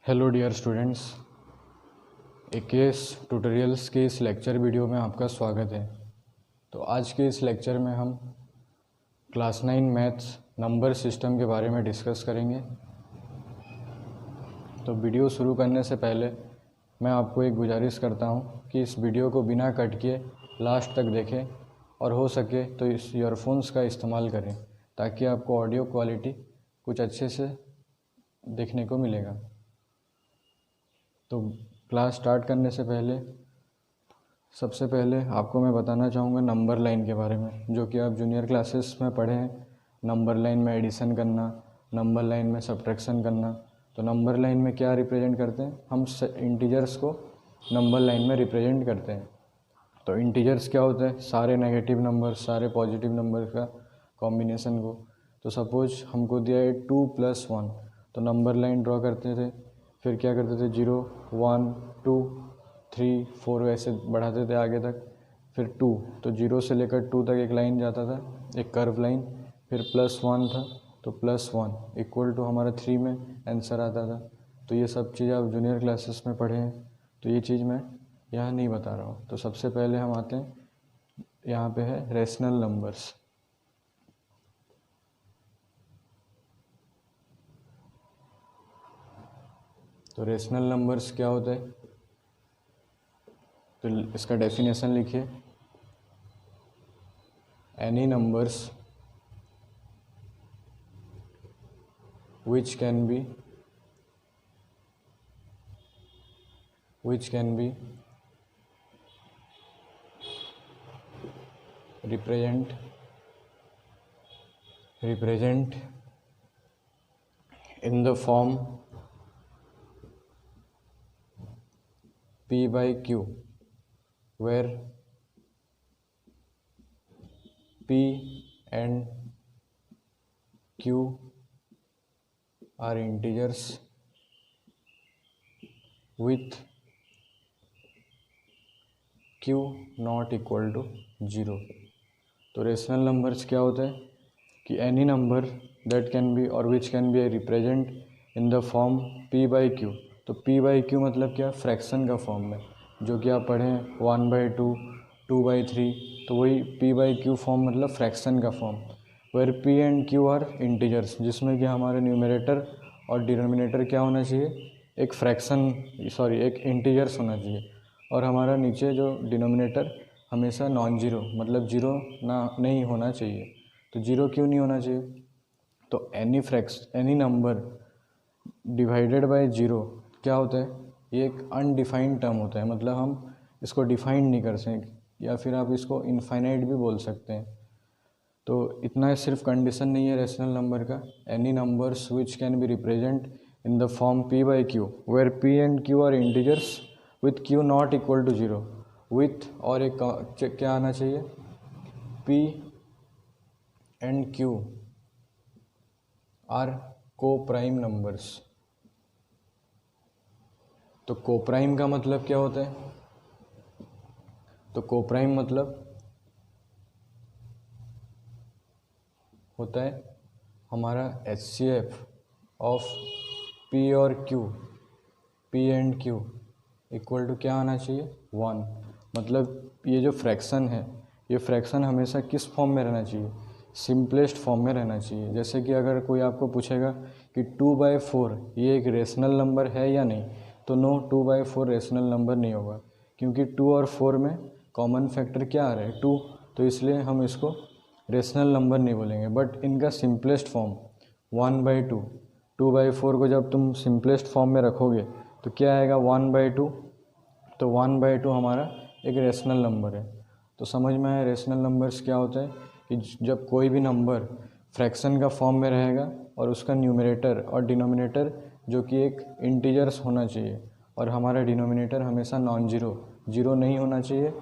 Hello dear students, Case Tutorials के इस lecture video में आपका स्वागत है। तो आज के इस लेक्चर में हम क्लास 9 मैथ्स नंबर सिस्टम के बारे में डिस्कस करेंगे। तो वीडियो शुरू करने से पहले मैं आपको एक गुजारिश करता हूं कि इस वीडियो को बिना कट किए लास्ट तक देखें और हो सके तो इस ईयरफोन्स का इस्तेमाल करें ताकि आपको ऑडियो क्वालिटी कुछ अच्छे से देखने को मिलेगा। तो क्लास स्टार्ट करने से पहले सबसे पहले आपको मैं बताना चाहूँगा नंबर लाइन के बारे में, जो कि आप जूनियर क्लासेस में पढ़े हैं। नंबर लाइन में एडिशन करना, नंबर लाइन में सब्ट्रैक्शन करना। तो नंबर लाइन में क्या रिप्रेजेंट करते हैं, हम इंटीजर्स को नंबर लाइन में रिप्रेजेंट करते हैं। तो इंटीजर्स क्या होते हैं, सारे नेगेटिव नंबर सारे पॉजिटिव नंबर का कॉम्बिनेशन को। तो सपोज हमको दिया है 2 + 1, तो नंबर लाइन ड्रॉ करते थे, फिर क्या करते थे 0 1 2 3 4 ऐसे बढ़ाते थे आगे तक, फिर 2, तो 0 से लेकर 2 तक एक लाइन जाता था, एक कर्व लाइन। फिर +1 था तो +1 इक्वल टू हमारा 3 में आंसर आता था। तो ये सब चीज़ आप जूनियर क्लासेस में पढ़े हैं, तो ये चीज़ मैं यहाँ नहीं बता रहा हूँ। तो सबसे पहले हम आते हैं, यहाँ पे है रेशनल नंबर्स। तो रेशनल नंबर्स क्या होता है, तो इसका डेफिनेशन लिखिए। Any numbers which can be represent in the form P/Q, where P and Q are integers with Q not equal to 0। तो रेशनल नंबर्स क्या होते हैं कि any number that can be और which can be represent in the form P/Q। तो P/Q मतलब क्या, fraction का फॉर्म में, जो कि आप पढ़ें 1/2 2/3, तो वही P/Q फॉर्म मतलब फ्रैक्शन का form. Where P and Q are integers, जिसमें कि हमारे न्यूमरेटर और डिनोमिनेटर क्या होना चाहिए, एक एक इंटीजर्स होना चाहिए, और हमारा नीचे जो डिनोमिनेटर हमेशा नॉन जीरो मतलब जीरो नहीं होना चाहिए। तो जीरो क्यों नहीं होना चाहिए, तो any number divided by zero क्या होता है, ये एक अनडिफाइंड टर्म होता है, मतलब हम इसको डिफाइन नहीं कर सकते, या फिर आप इसको इनफाइनाइट भी बोल सकते हैं। तो इतना सिर्फ कंडीशन नहीं है रेशनल नंबर का। Any numbers which can be represent in the form P/Q, where P and Q are integers with Q not equal to 0, with और एक क्या आना चाहिए, P and Q are coprime numbers. तो coprime का मतलब क्या होता है, तो को-प्राइम मतलब होता है हमारा HCF ऑफ P और Q, P and Q equal to क्या आना चाहिए, 1। मतलब ये जो फ्रैक्शन है, ये फ्रैक्शन हमेशा किस फॉर्म में रहना चाहिए, सिंपलेस्ट फॉर्म में रहना चाहिए। जैसे कि अगर कोई आपको पूछेगा कि 2/4 ये एक रेशनल नंबर है या नहीं, तो नो, 2/4 रेशनल नंबर नहीं होगा, क्योंकि 2 और 4 में कॉमन फैक्टर क्या आ रहा है, 2, तो इसलिए हम इसको रेशनल नंबर नहीं बोलेंगे। बट इनका सिंपलेस्ट फॉर्म 1/2, 2/4 को जब तुम सिंपलेस्ट फॉर्म में रखोगे तो क्या आएगा, 1/2, तो 1/2 हमारा एक रेशनल नंबर है। तो समझ में आया रेशनल नंबर्स क्या होता है, कि जब कोई भी नंबर फ्रैक्शन का फॉर्म में रहेगा और उसका न्यूमरेटर और डिनोमिनेटर जो कि एक इंटीजर्स होना चाहिए, और हमारा डिनोमिनेटर हमेशा नॉन जीरो नहीं होना चाहिए,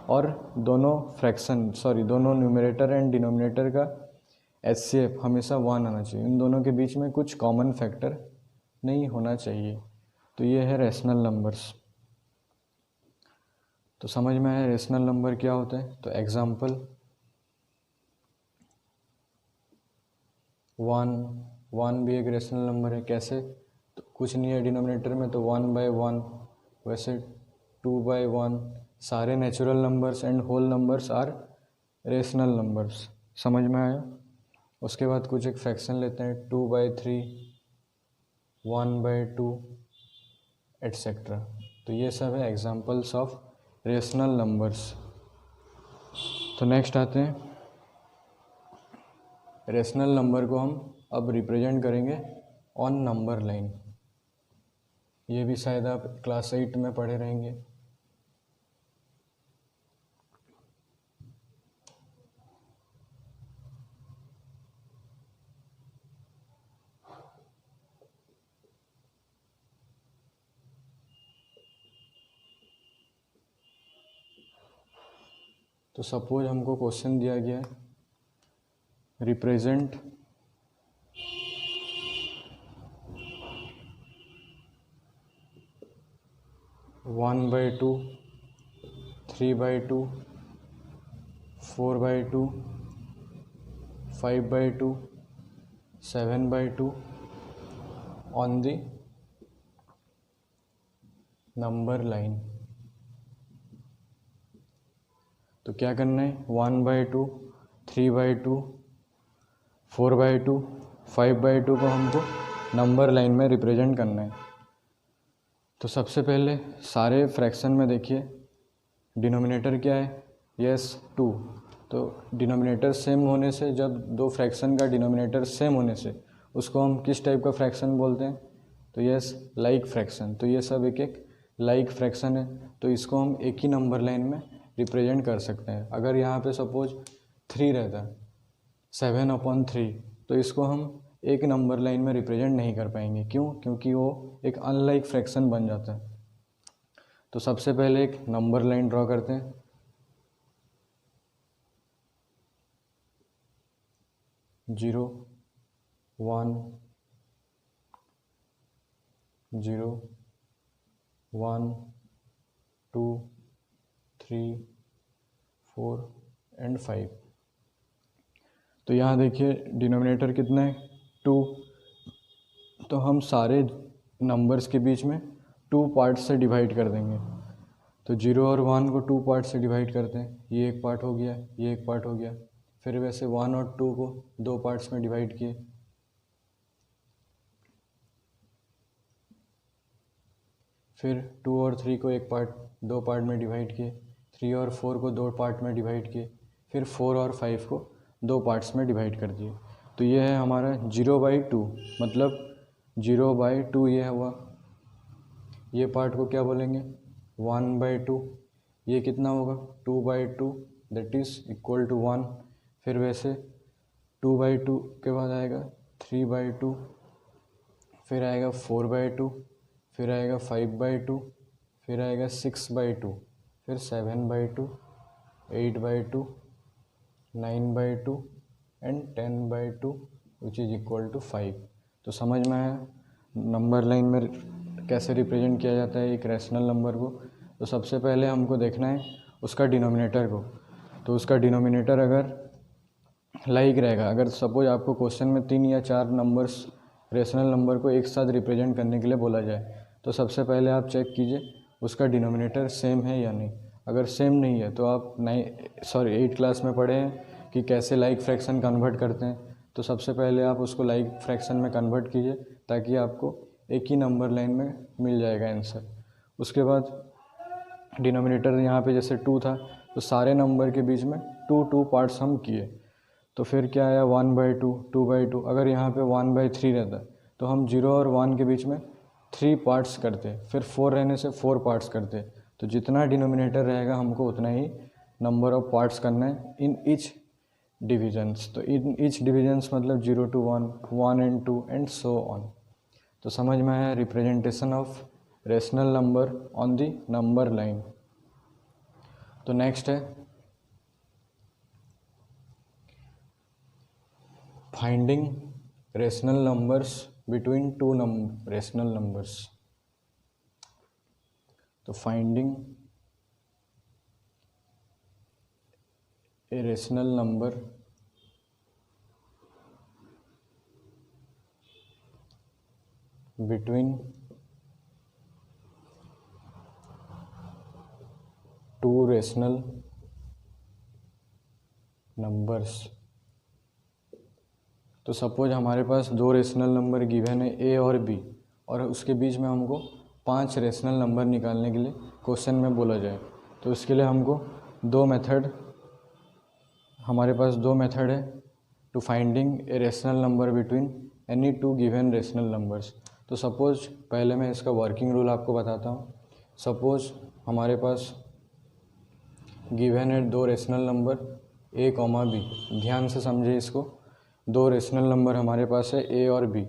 और दोनों न्यूमरेटर एंड डिनोमिनेटर का HCF हमेशा 1 आना चाहिए। इन दोनों के बीच में कुछ कॉमन फैक्टर नहीं होना चाहिए। तो ये है रेशनल नंबर्स। तो समझ में आया रेशनल नंबर क्या होता है। तो एग्जाम्पल 1 भी एक रेशनल नंबर है। कैसे, तो कुछ नहीं है डिनोमिनेटर में, तो 1/1, वैसे 2/1। सारे natural numbers and whole numbers are rational numbers. समझ में आया? उसके बाद कुछ एक फ्रैक्शन लेते हैं, 2/3, 1/2 एट्सेट्रा। तो ये सब है एग्जांपल्स ऑफ रेशनल नंबर्स। तो नेक्स्ट आते हैं, रेशनल नंबर को हम अब रिप्रेजेंट करेंगे ऑन नंबर लाइन। ये भी शायद आप क्लास 8 में पढ़े रहेंगे। तो सपोज हमको क्वेश्चन दिया गया है, represent one by two, 3/2, 4/2, 5/2, 7/2 on the number line. तो क्या करना है, 1/2, 3/2, 4/2, 5/2 को हमको नंबर लाइन में रिप्रेजेंट करना है। तो सबसे पहले सारे फ्रैक्शन में देखिए डिनोमिनेटर क्या है, यस 2। तो डिनोमिनेटर सेम होने से, जब दो फ्रैक्शन का डिनोमिनेटर सेम होने से उसको हम किस टाइप का फ्रैक्शन बोलते हैं, तो यस लाइक फ्रैक्शन। तो ये सब एक एक लाइक फ्रैक्शन है, तो इसको हम एक ही नंबर लाइन में रिप्रेजेंट कर सकते हैं। अगर यहाँ पे सपोज 3 रहता, 7/3, तो इसको हम एक नंबर लाइन में रिप्रेजेंट नहीं कर पाएंगे। क्यों? क्योंकि वो एक अनलाइक फ्रैक्शन बन जाता है। तो सबसे पहले एक नंबर लाइन ड्रॉ करते हैं। 0, 1, 0, 1, 2, 3, 4 एंड 5। तो यहाँ देखिए डिनोमिनेटर कितना है, 2। तो हम सारे नंबर्स के बीच में 2 पार्ट्स से डिवाइड कर देंगे। तो 0 और 1 को 2 पार्ट से डिवाइड करते हैं, ये एक पार्ट हो गया, ये एक पार्ट हो गया। फिर वैसे 1 और 2 को 2 पार्ट्स में डिवाइड किए, फिर 2 और 3 को एक पार्ट 2 पार्ट में डिवाइड किए, 3 और 4 को 2 पार्ट में डिवाइड किए, फिर 4 और 5 को 2 पार्ट्स में डिवाइड कर दिए। तो ये है हमारा 0/2, मतलब 0/2 ये हुआ। ये पार्ट को क्या बोलेंगे, 1/2। ये कितना होगा, 2/2, दैट इज़ इक्वल टू 1। फिर वैसे 2/2 के बाद आएगा 3/2, फिर आएगा 4/2, फिर आएगा 5/2, फिर आएगा 6/2, फिर 7/2, 8/2, 9/2 and 10/2 which is equal to 5। तो समझ में आया नंबर लाइन में कैसे रिप्रेजेंट किया जाता है एक रैशनल नंबर को। तो सबसे पहले हमको देखना है उसका डिनोमिनेटर को। तो उसका डिनोमिनेटर अगर लाइक रहेगा, अगर सपोज आपको क्वेश्चन में 3 या 4 नंबर्स रेशनल नंबर को एक साथ रिप्रेजेंट करने के लिए बोला जाए, तो सबसे पहले आप चेक कीजिए उसका डिनोमिनेटर सेम है या नहीं। अगर सेम नहीं है तो आप 8 क्लास में पढ़े हैं कि कैसे लाइक फ्रैक्शन कन्वर्ट करते हैं। तो सबसे पहले आप उसको लाइक फ्रैक्शन में कन्वर्ट कीजिए, ताकि आपको एक ही नंबर लाइन में मिल जाएगा आंसर। उसके बाद डिनोमिनेटर यहाँ पे जैसे 2 था, तो सारे नंबर के बीच में 2 पार्ट्स हम किए। तो फिर क्या आया, 1/2, 2/2। अगर यहाँ पे 1/3 रहता तो हम 0 और 1 के बीच में 3 पार्ट्स करते, फिर 4 रहने से 4 पार्ट्स करते। तो जितना डिनोमिनेटर रहेगा हमको उतना ही नंबर ऑफ पार्ट्स करना है इन ईच डिविजन्स। तो इन ईच डिविजन्स मतलब 0 to 1, 1 and 2 and so on. तो समझ में आया representation of rational number on the number line. तो नेक्स्ट है finding rational numbers between 2 rational numbers. तो finding a rational number between two rational numbers. तो suppose हमारे पास दो रेशनल नंबर गिवन है ए और बी, और उसके बीच में हमको 5 रेशनल नंबर निकालने के लिए क्वेश्चन में बोला जाए। तो उसके लिए हमको हमारे पास दो मेथड है to finding a rational number between any two given rational numbers. तो सपोज पहले मैं इसका वर्किंग रूल आपको बताता हूँ। सपोज हमारे पास गिवन है दो rational number a comma b. ध्यान से समझे इसको, दो रेशनल नंबर हमारे पास है ए और बी।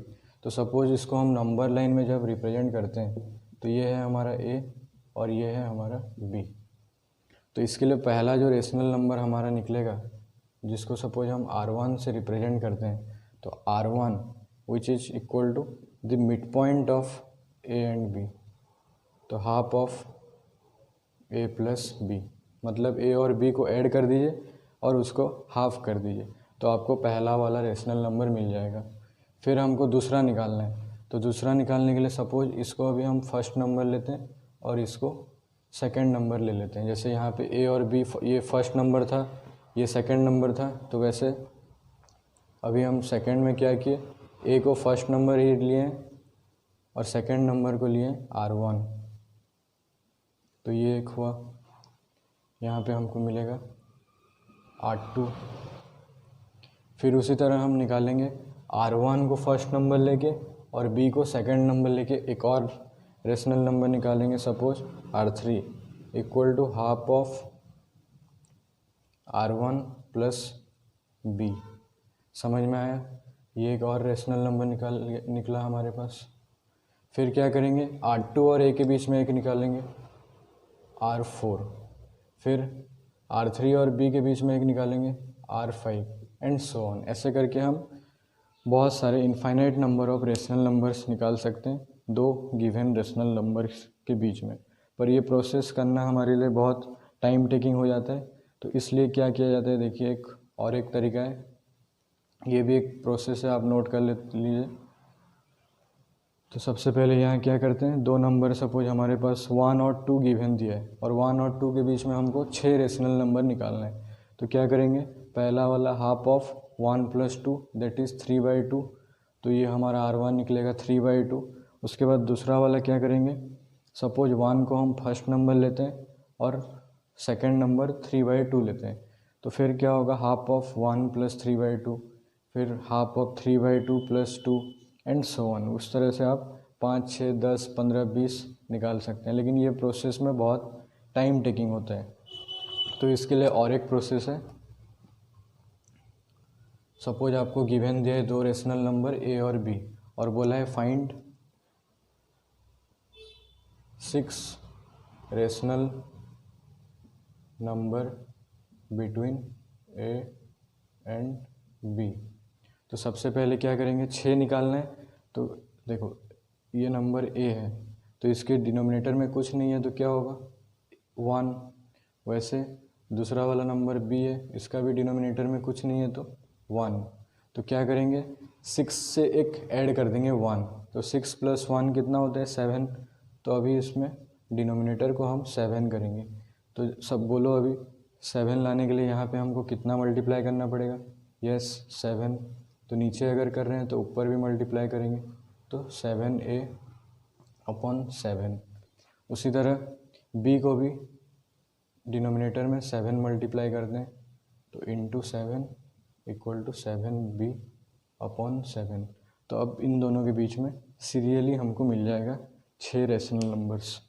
तो सपोज इसको हम नंबर लाइन में जब रिप्रेजेंट करते हैं तो ये है हमारा ए और ये है हमारा बी। तो इसके लिए पहला जो रेशनल नंबर हमारा निकलेगा, जिसको सपोज हम R1 से रिप्रेजेंट करते हैं, तो R1 which is equal to the mid point of a and b, तो half of a plus b. मतलब ए और बी को ऐड कर दीजिए और उसको हाफ कर दीजिए, तो आपको पहला वाला रेशनल नंबर मिल जाएगा। फिर हमको दूसरा निकालना है। तो दूसरा निकालने के लिए सपोज इसको अभी हम फर्स्ट नंबर लेते हैं और इसको सेकंड नंबर ले लेते हैं। जैसे यहाँ पे ए और बी, ये फर्स्ट नंबर था, ये सेकंड नंबर था, तो वैसे अभी हम सेकंड में क्या किए, ए को फर्स्ट नंबर ही लिए और सेकंड नंबर को लिए R1। तो ये एक हुआ, यहाँ पे हमको मिलेगा R2। फिर उसी तरह हम निकालेंगे R1 को फर्स्ट नंबर लेके और B को सेकंड नंबर लेके एक और रेशनल नंबर निकालेंगे, suppose R3 equal to half of R1 plus B। समझ में आया? ये एक और रेशनल नंबर निकला हमारे पास। फिर क्या करेंगे, R2 और A के बीच में एक निकालेंगे R4। फिर R3 और B के बीच में एक निकालेंगे R5 एंड सो ऑन। ऐसे करके हम बहुत सारे infinite number of rational numbers निकाल सकते हैं दो गिवन रेशनल नंबर्स के बीच में। पर ये प्रोसेस करना हमारे लिए बहुत टाइम टेकिंग हो जाता है, तो इसलिए क्या किया जाता है, देखिए एक तरीका है, ये भी एक प्रोसेस है, आप नोट कर लीजिए। तो सबसे पहले यहाँ क्या करते हैं, दो नंबर सपोज हमारे पास 1 और 2 गिवन दिया है और 1 और 2 के बीच में हमको 6 रेशनल नंबर निकालना है। तो क्या करेंगे, पहला वाला half of 1 plus 2 that is 3/2, तो ये हमारा R1 निकलेगा 3/2। उसके बाद दूसरा वाला क्या करेंगे, सपोज 1 को हम फर्स्ट नंबर लेते हैं और सेकंड नंबर 3/2 लेते हैं। तो फिर क्या होगा, हाफ ऑफ 1 प्लस 3/2, फिर half of 3/2 plus 2 and so on. उस तरह से आप 5, 6, 10, 15, 20 निकाल सकते हैं, लेकिन ये प्रोसेस में बहुत टाइम टेकिंग होता है। तो इसके लिए और एक प्रोसेस है। सपोज आपको गिवन दिया है दो रेशनल नंबर ए और बी और बोला है find 6 rational number between a and b. तो सबसे पहले क्या करेंगे, 6 निकालना है। तो देखो ये नंबर ए है तो इसके डिनोमिनेटर में कुछ नहीं है तो क्या होगा 1। वैसे दूसरा वाला नंबर बी है, इसका भी डिनोमिनेटर में कुछ नहीं है तो 1। तो क्या करेंगे, 6 से एक ऐड कर देंगे 1, तो 6 + 1 कितना होता है 7। तो अभी इसमें डिनोमिनेटर को हम 7 करेंगे। तो सब बोलो अभी 7 लाने के लिए यहाँ पे हमको कितना मल्टीप्लाई करना पड़ेगा, यस 7। तो नीचे अगर कर रहे हैं तो ऊपर भी मल्टीप्लाई करेंगे, तो 7a/7। उसी तरह b को भी डिनोमिनेटर में 7 मल्टीप्लाई कर दें तो इंटू 7 इक्वल टू 7b/7। तो अब इन दोनों के बीच में सीरियली हमको मिल जाएगा 6 रेशनल नंबर्स।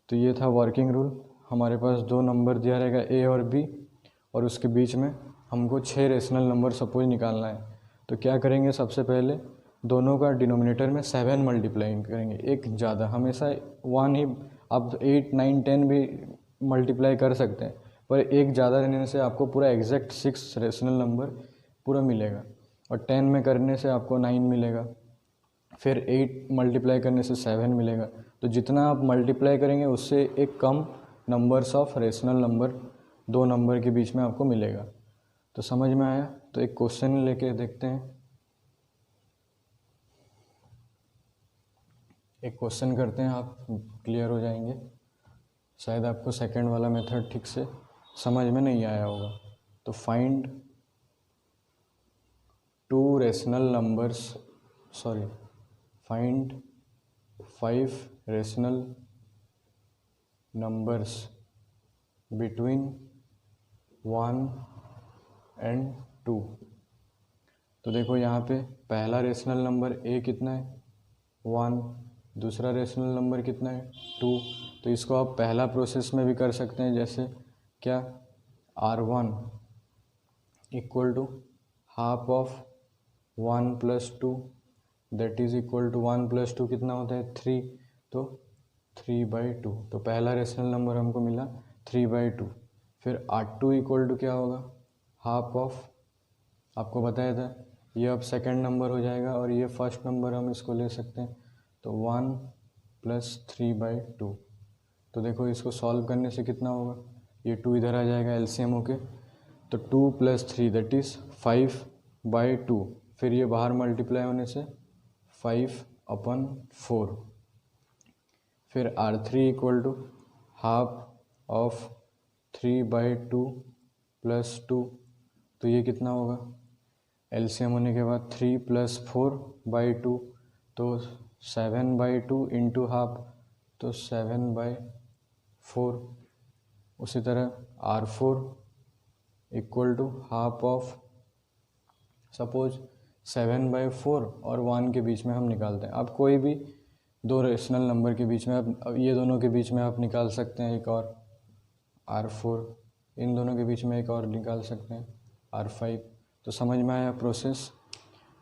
तो ये था वर्किंग रूल। हमारे पास दो नंबर दिया रहेगा ए और बी और उसके बीच में हमको 6 रेशनल नंबर सपोज निकालना है। तो क्या करेंगे, सबसे पहले दोनों का डिनोमिनेटर में 7 मल्टीप्लाई करेंगे, एक ज़्यादा, हमेशा 1 ही, आप 8, 9, 10 भी मल्टीप्लाई कर सकते हैं, पर एक ज़्यादा रहने से आपको पूरा एग्जैक्ट 6 रेशनल नंबर पूरा मिलेगा। और 10 में करने से आपको 9 मिलेगा, फिर 8 मल्टीप्लाई करने से 7 मिलेगा। तो जितना आप मल्टीप्लाई करेंगे उससे एक कम नंबर्स ऑफ रेशनल नंबर दो नंबर के बीच में आपको मिलेगा। तो समझ में आया? तो एक क्वेश्चन लेके देखते हैं। एक क्वेश्चन करते हैं, आप क्लियर हो जाएंगे। शायद आपको सेकंड वाला मेथड ठीक से समझ में नहीं आया होगा। तो find find 5 rational numbers between 1 and 2। तो देखो यहाँ पे पहला रेशनल नंबर ए कितना है 1, दूसरा रेशनल नंबर कितना है 2। तो इसको आप पहला प्रोसेस में भी कर सकते हैं, जैसे क्या R1 equal to half of 1 + 2 that is equal to 1 + 2 कितना होता है 3, तो 3/2। तो पहला रेशनल नंबर हमको मिला 3/2। फिर R2 इक्वल टू क्या होगा हाफ ऑफ, आपको बताया था ये अब सेकंड नंबर हो जाएगा और ये फर्स्ट नंबर हम इसको ले सकते हैं, तो 1 + 3/2। तो देखो इसको सॉल्व करने से कितना होगा, ये 2 इधर आ जाएगा एलसीएम होके, तो 2 + 3 दैट इज़ 5/2। फिर ये बाहर मल्टीप्लाई होने से 5/4। फिर R3 equal to half of 3/2 + 2, तो ये कितना होगा एलसीएम होने के बाद 3 + 4/2, तो 7/2 इंटू हाफ, तो 7/4। उसी तरह R4 equal to half of, suppose 7/4 और 1 के बीच में हम निकालते हैं। आप कोई भी दो रेशनल नंबर के बीच में आप ये दोनों के बीच में आप निकाल सकते हैं एक और R4, इन दोनों के बीच में एक और निकाल सकते हैं R5। तो समझ में आया प्रोसेस।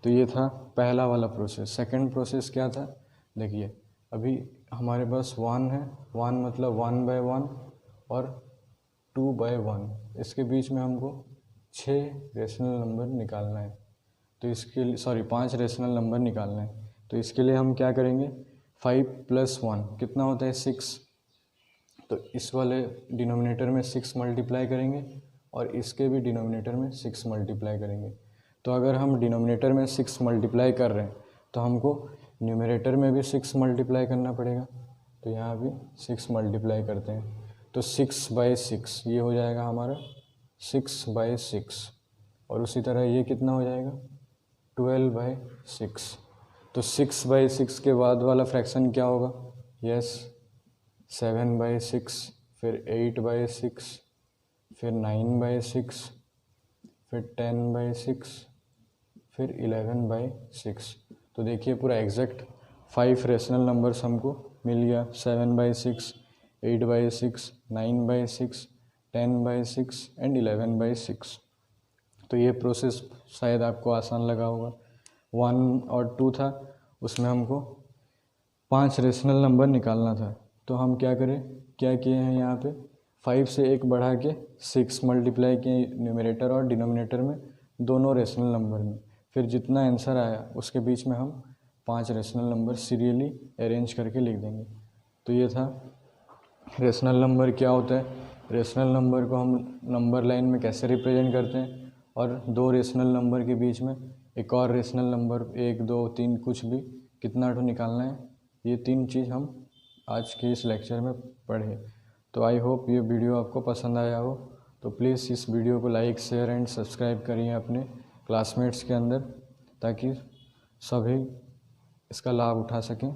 तो ये था पहला वाला प्रोसेस। सेकंड प्रोसेस क्या था, देखिए अभी हमारे पास 1 है, 1 मतलब 1/1 और 2/1, इसके बीच में हमको 6 रेशनल नंबर निकालना है। तो इसके लिए 5 रेशनल नंबर निकालना है। तो इसके लिए हम क्या करेंगे 5 + 1 कितना होता है 6। तो इस वाले डिनोमिनेटर में 6 मल्टीप्लाई करेंगे और इसके भी डिनोमिनेटर में 6 मल्टीप्लाई करेंगे। तो अगर हम डिनोमिनेटर में 6 मल्टीप्लाई कर रहे हैं तो हमको न्यूमरेटर में भी 6 मल्टीप्लाई करना पड़ेगा। तो यहाँ भी 6 मल्टीप्लाई करते हैं, तो 6/6 ये हो जाएगा हमारा 6/6। और उसी तरह ये कितना हो जाएगा 12/6। तो 6/6 के बाद वाला फ्रैक्शन क्या होगा, यस 7/6, फिर 8/6, फिर 9/6, फिर 10/6, फिर 11/6। तो देखिए पूरा एग्जैक्ट 5 रेशनल नंबर्स हमको मिल गया, 7/6, 8/6, 9/6, 10/6 एंड 11/6। तो ये प्रोसेस शायद आपको आसान लगा होगा। 1 और 2 था, उसमें हमको 5 रेशनल नंबर निकालना था। तो हम क्या किए हैं यहाँ पे 5 से 1 बढ़ा के 6 मल्टीप्लाई किए न्यूमरेटर और डिनोमिनेटर में, दोनों रेशनल नंबर में। फिर जितना आंसर आया उसके बीच में हम 5 रेशनल नंबर सीरियली अरेंज करके लिख देंगे। तो ये था रेशनल नंबर क्या होता है, रेशनल नंबर को हम नंबर लाइन में कैसे रिप्रेजेंट करते हैं, और दो रेशनल नंबर के बीच में एक और रेशनल नंबर 1, 2, 3 कुछ भी कितना तो निकालना है। ये 3 चीज़ हम आज के इस लेक्चर में पढ़े। तो आई होप ये वीडियो आपको पसंद आया हो। तो प्लीज़ इस वीडियो को लाइक, शेयर एंड सब्सक्राइब करिए अपने क्लासमेट्स के अंदर, ताकि सभी इसका लाभ उठा सकें।